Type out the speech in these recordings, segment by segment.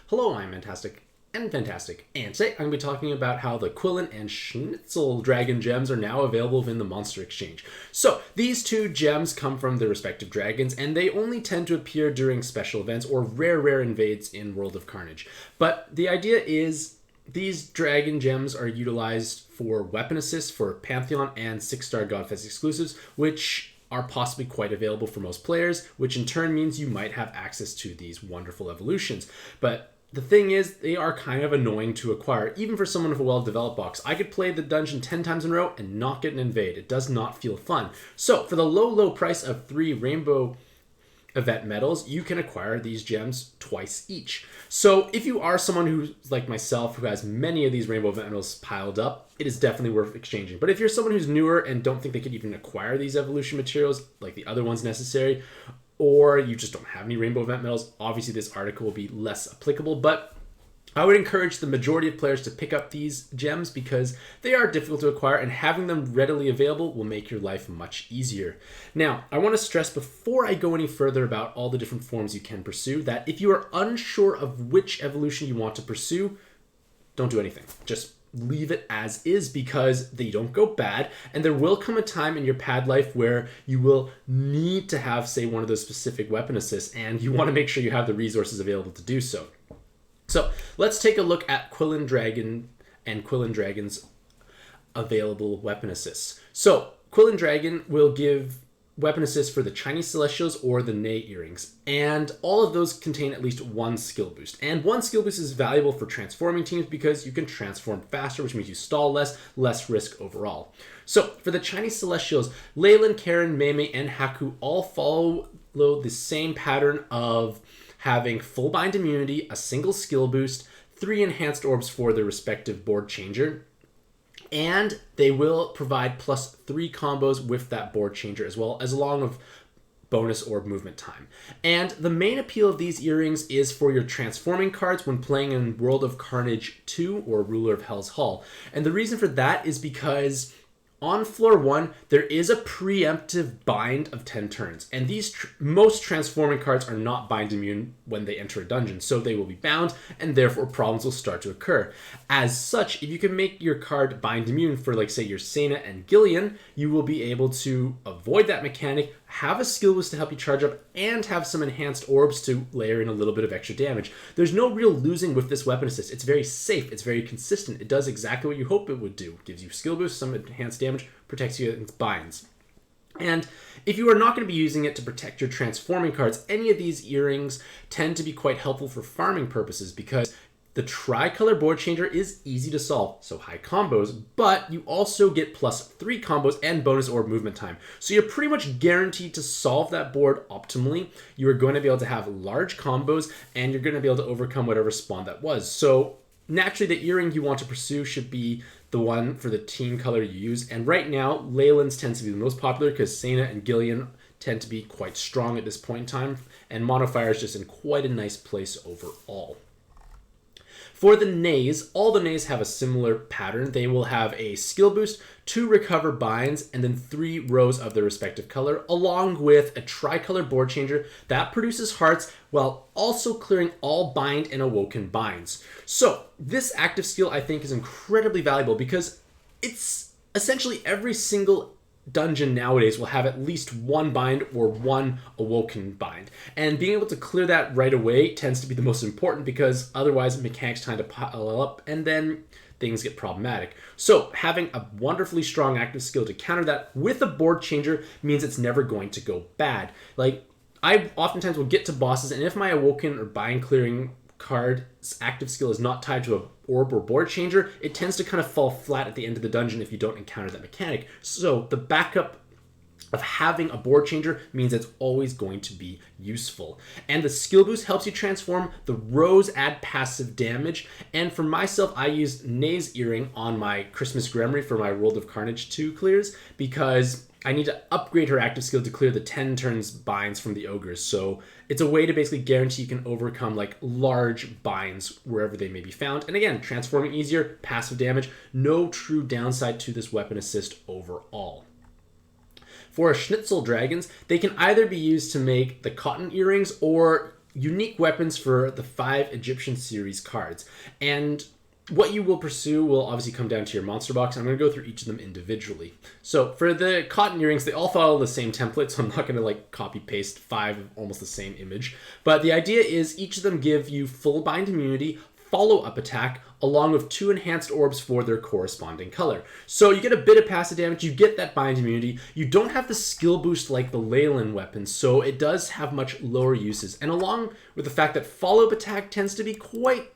Hello, I'm Mantastic and Fantastic, and today I'm going to be talking about how the Qilin and Schnitzel dragon gems are now available within the Monster Exchange. So, these two gems come from their respective dragons, and they only tend to appear during special events or rare invades in World of Carnage. But the idea is these dragon gems are utilized for weapon assists for Pantheon and 6-star Godfest exclusives, which are possibly quite available for most players, which in turn means you might have access to these wonderful evolutions. But the thing is, they are kind of annoying to acquire, even for someone with a well-developed box. I could play the dungeon 10 times in a row and not get an invade. It does not feel fun. So, for the low price of 3 rainbow event medals, you can acquire these gems twice each. So, if you are someone who's like myself, who has many of these rainbow event medals piled up, it is definitely worth exchanging. But if you're someone who's newer and don't think they could even acquire these evolution materials, like the other ones necessary, or you just don't have any rainbow event medals, obviously this article will be less applicable, but I would encourage the majority of players to pick up these gems because they are difficult to acquire, and having them readily available will make your life much easier. Now, I want to stress before I go any further about all the different forms you can pursue that if you are unsure of which evolution you want to pursue, don't do anything. Just leave it as is because they don't go bad, and there will come a time in your pad life where you will need to have, say, one of those specific weapon assists, and you want to make sure you have the resources available to do so. So let's take a look at Qilin Dragon and Qilin Dragon's available weapon assists. So Qilin Dragon will give weapon assists for the Chinese Celestials or the Ney earrings, and all of those contain at least one skill boost. And one skill boost is valuable for transforming teams because you can transform faster, which means you stall less risk overall. So for the Chinese Celestials, Leyland, Karen, Mei, and Haku all follow the same pattern of having full bind immunity, a single skill boost, 3 enhanced orbs for their respective board changer, and they will provide plus 3 combos with that board changer as well, as along with bonus orb movement time. And the main appeal of these earrings is for your transforming cards when playing in World of Carnage 2 or Ruler of Hell's Hall. And the reason for that is because on floor 1, there is a preemptive bind of 10 turns, and these most transforming cards are not bind immune when they enter a dungeon, so they will be bound, and therefore problems will start to occur. As such, if you can make your card bind immune for, like, say, your Sena and Qilin, you will be able to avoid that mechanic, have a skill boost to help you charge up, and have some enhanced orbs to layer in a little bit of extra damage. There's no real losing with this weapon assist. It's very safe, it's very consistent, it does exactly what you hope it would do. It gives you skill boost, some enhanced damage, protects you against binds. And if you are not going to be using it to protect your transforming cards, any of these earrings tend to be quite helpful for farming purposes because the tricolor board changer is easy to solve, so high combos, but you also get plus 3 combos and bonus orb movement time. So you're pretty much guaranteed to solve that board optimally. You are going to be able to have large combos, and you're going to be able to overcome whatever spawn that was. So naturally, the earring you want to pursue should be the one for the team color you use. And right now, Leyland's tends to be the most popular because Sena and Qilin tend to be quite strong at this point in time, and Monofire is just in quite a nice place overall. For the Neys, all the Neys have a similar pattern. They will have a skill boost, 2 recover binds, and then 3 rows of their respective color, along with a tricolor board changer that produces hearts while also clearing all bind and awoken binds. So this active skill, I think, is incredibly valuable because it's essentially every single dungeon nowadays will have at least 1 bind or 1 awoken bind, and being able to clear that right away tends to be the most important because otherwise mechanics tend to pile up and then things get problematic. So having a wonderfully strong active skill to counter that with a board changer means it's never going to go bad. I oftentimes will get to bosses, and if my awoken or bind clearing card's active skill is not tied to a orb or board changer, it tends to kind of fall flat at the end of the dungeon if you don't encounter that mechanic. So the backup of having a board changer means it's always going to be useful. And the skill boost helps you transform. The rows add passive damage. And for myself, I used Ney's earring on my Christmas Gremry for my World of Carnage 2 clears because I need to upgrade her active skill to clear the 10 turns binds from the ogres. So it's a way to basically guarantee you can overcome like large binds wherever they may be found. And again, transforming easier, passive damage, no true downside to this weapon assist overall. For Schnitzel dragons, they can either be used to make the cotton earrings or unique weapons for the 5 Egyptian series cards. And what you will pursue will obviously come down to your monster box. I'm going to go through each of them individually. So for the cotton earrings, they all follow the same template, so I'm not going to like copy paste 5 of almost the same image. But the idea is each of them give you full bind immunity, follow-up attack, along with 2 enhanced orbs for their corresponding color. So you get a bit of passive damage, you get that bind immunity, you don't have the skill boost like the Leyland weapons, so it does have much lower uses. And along with the fact that follow-up attack tends to be quite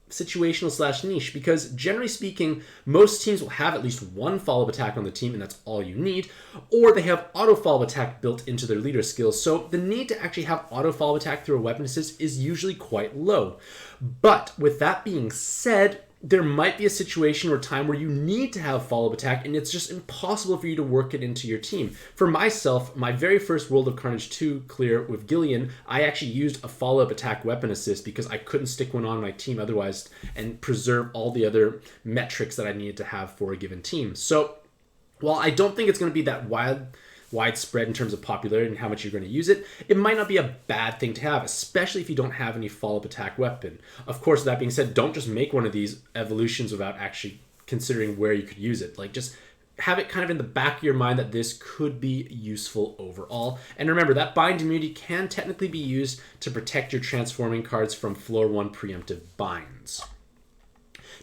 situational / niche, because generally speaking, most teams will have at least one follow-up attack on the team, and that's all you need, or they have auto follow-up attack built into their leader skills, so the need to actually have auto follow-up attack through a weapon assist is usually quite low. But with that being said, there might be a situation or time where you need to have follow-up attack, and it's just impossible for you to work it into your team. For myself, my very first World of Carnage 2 clear with Qilin, I actually used a follow-up attack weapon assist because I couldn't stick one on my team otherwise and preserve all the other metrics that I needed to have for a given team. So while I don't think it's going to be that widespread in terms of popularity and how much you're going to use it, it might not be a bad thing to have, especially if you don't have any follow-up attack weapon. Of course, that being said, don't just make one of these evolutions without actually considering where you could use it. Like, just have it kind of in the back of your mind that this could be useful overall. And remember, that bind immunity can technically be used to protect your transforming cards from floor 1 preemptive binds.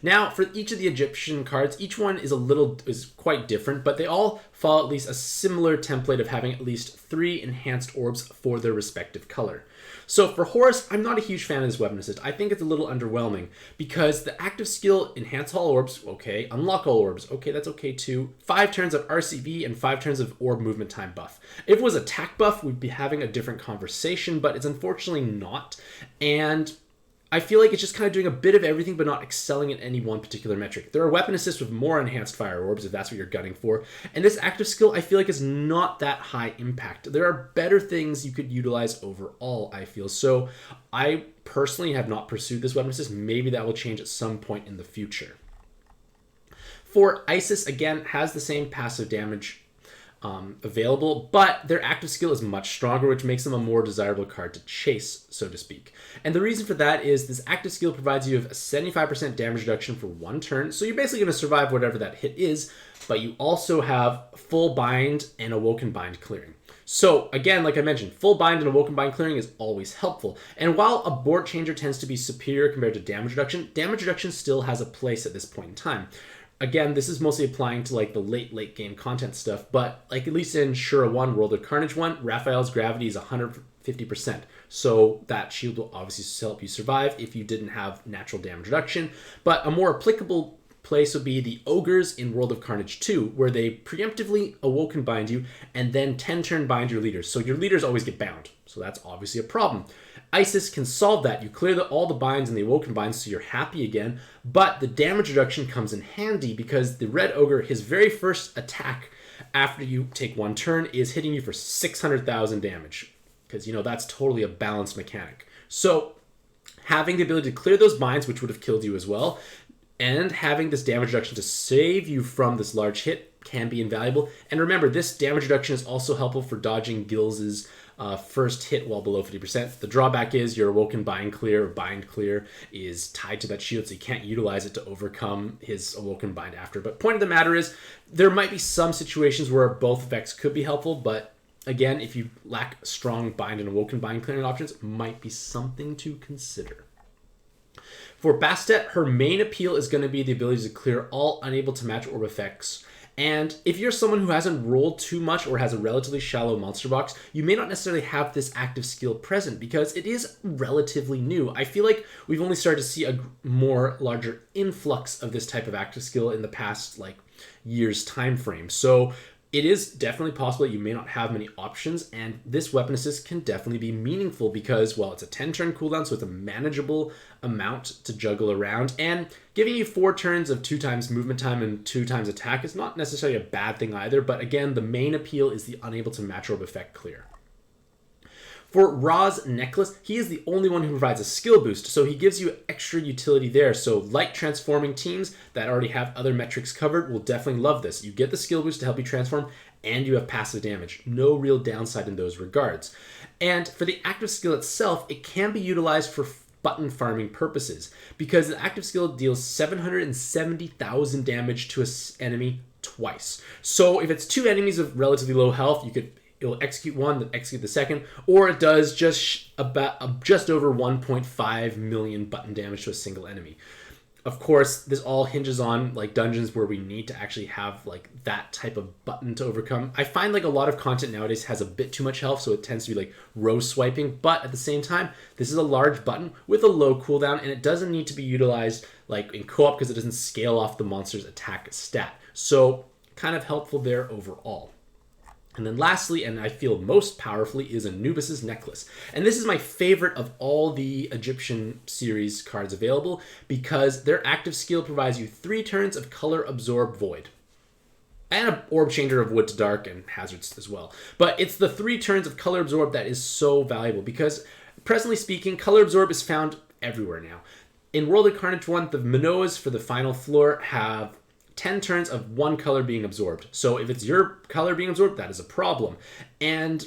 Now, for each of the Egyptian cards, each one is quite different, but they all follow at least a similar template of having at least 3 enhanced orbs for their respective color. So for Horus, I'm not a huge fan of this weapon assist. I think it's a little underwhelming because the active skill, enhance all orbs, okay. Unlock all orbs, okay, that's okay too. 5 turns of RCV and 5 turns of orb movement time buff. If it was attack buff, we'd be having a different conversation, but it's unfortunately not. And I feel like it's just kind of doing a bit of everything but not excelling in any one particular metric. There are weapon assists with more enhanced fire orbs if that's what you're gunning for, and this active skill I feel like is not that high impact. There are better things you could utilize overall, I feel. So I personally have not pursued this weapon assist. Maybe that will change at some point in the future. For Isis, again, has the same passive damage available, but their active skill is much stronger, which makes them a more desirable card to chase, so to speak. And the reason for that is this active skill provides you with a 75% damage reduction for 1 turn, so you're basically going to survive whatever that hit is, but you also have full bind and awoken bind clearing. So again, like I mentioned, full bind and awoken bind clearing is always helpful. And while a board changer tends to be superior compared to damage reduction still has a place at this point in time. Again, this is mostly applying to like the late game content stuff, but like at least in Shura 1, World of Carnage 1, Raphael's gravity is 150%. So that shield will obviously still help you survive if you didn't have natural damage reduction. But a more applicable place would be the Ogres in World of Carnage 2, where they preemptively awoken bind you and then 10 turn bind your leaders. So your leaders always get bound. So that's obviously a problem. Isis can solve that. You clear all the binds and the awoken binds so you're happy again, but the damage reduction comes in handy because the Red Ogre, his very first attack after you take 1 turn is hitting you for 600,000 damage because, that's totally a balanced mechanic. So having the ability to clear those binds, which would have killed you as well, and having this damage reduction to save you from this large hit can be invaluable. And remember, this damage reduction is also helpful for dodging Gills' first hit while below 50%. The drawback is your awoken bind clear is tied to that shield, so you can't utilize it to overcome his awoken bind after. But point of the matter is, there might be some situations where both effects could be helpful, but again, if you lack strong bind and awoken bind clearing options, might be something to consider. For Bastet, her main appeal is going to be the ability to clear all unable to match orb effects. And if you're someone who hasn't rolled too much or has a relatively shallow monster box, you may not necessarily have this active skill present because it is relatively new. I feel like we've only started to see a larger influx of this type of active skill in the past year's time frame. So it is definitely possible that you may not have many options, and this weapon assist can definitely be meaningful because, well, it's a 10-turn cooldown, so it's a manageable amount to juggle around, and giving you 4 turns of 2 times movement time and 2 times attack is not necessarily a bad thing either, but again, the main appeal is the unable to match orb effect clear. For Ra's Necklace, he is the only one who provides a skill boost, so he gives you extra utility there. So like transforming teams that already have other metrics covered will definitely love this. You get the skill boost to help you transform, and you have passive damage. No real downside in those regards. And for the active skill itself, it can be utilized for button farming purposes because the active skill deals 770,000 damage to an enemy twice. So if it's two enemies of relatively low health, it'll execute one, then execute the second, or it does just over 1.5 million button damage to a single enemy. Of course, this all hinges on like dungeons where we need to actually have like that type of button to overcome. I find like a lot of content nowadays has a bit too much health, so it tends to be like row swiping. But at the same time, this is a large button with a low cooldown, and it doesn't need to be utilized like in co-op because it doesn't scale off the monster's attack stat. So kind of helpful there overall. And then lastly, and I feel most powerfully, is Anubis Necklace. And this is my favorite of all the Egyptian series cards available because their active skill provides you 3 turns of Color Absorb Void. And an Orb Changer of Wood to Dark and Hazards as well. But it's the 3 turns of Color Absorb that is so valuable because, presently speaking, Color Absorb is found everywhere now. In World of Carnage 1, the Minoas for the final floor have 10 turns of one color being absorbed. So if it's your color being absorbed, that is a problem. And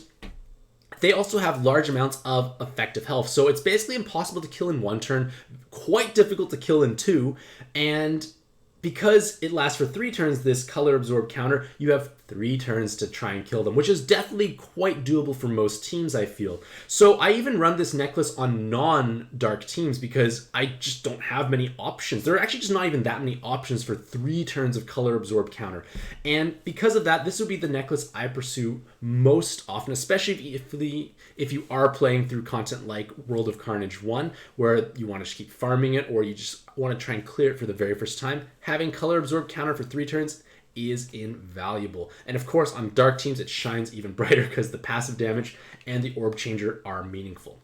they also have large amounts of effective health. So it's basically impossible to kill in 1 turn, quite difficult to kill in 2. And because it lasts for 3 turns, this color absorb counter, you have 3 turns to try and kill them, which is definitely quite doable for most teams, I feel. So I even run this necklace on non-dark teams because I just don't have many options. There are actually just not even that many options for 3 turns of color absorb counter. And because of that, this would be the necklace I pursue most often, especially if you are playing through content like World of Carnage 1, where you want to keep farming it or you just want to try and clear it for the very first time. Having color absorb counter for 3 turns is invaluable. And of course, on dark teams, it shines even brighter because the passive damage and the orb changer are meaningful.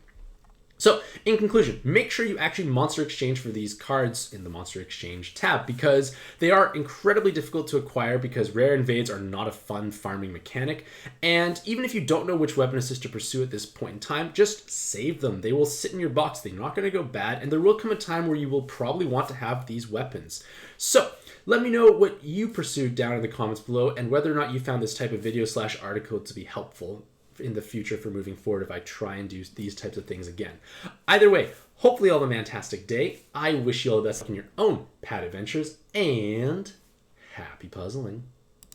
So, in conclusion, make sure you actually monster exchange for these cards in the monster exchange tab because they are incredibly difficult to acquire because rare invades are not a fun farming mechanic. And even if you don't know which weapon assist to pursue at this point in time, just save them. They will sit in your box. They're not going to go bad. And there will come a time where you will probably want to have these weapons. So, let me know what you pursued down in the comments below and whether or not you found this type of video / article to be helpful in the future for moving forward if I try and do these types of things again. Either way, hopefully all the Mantastic day. I wish you all the best in your own pad adventures and happy puzzling.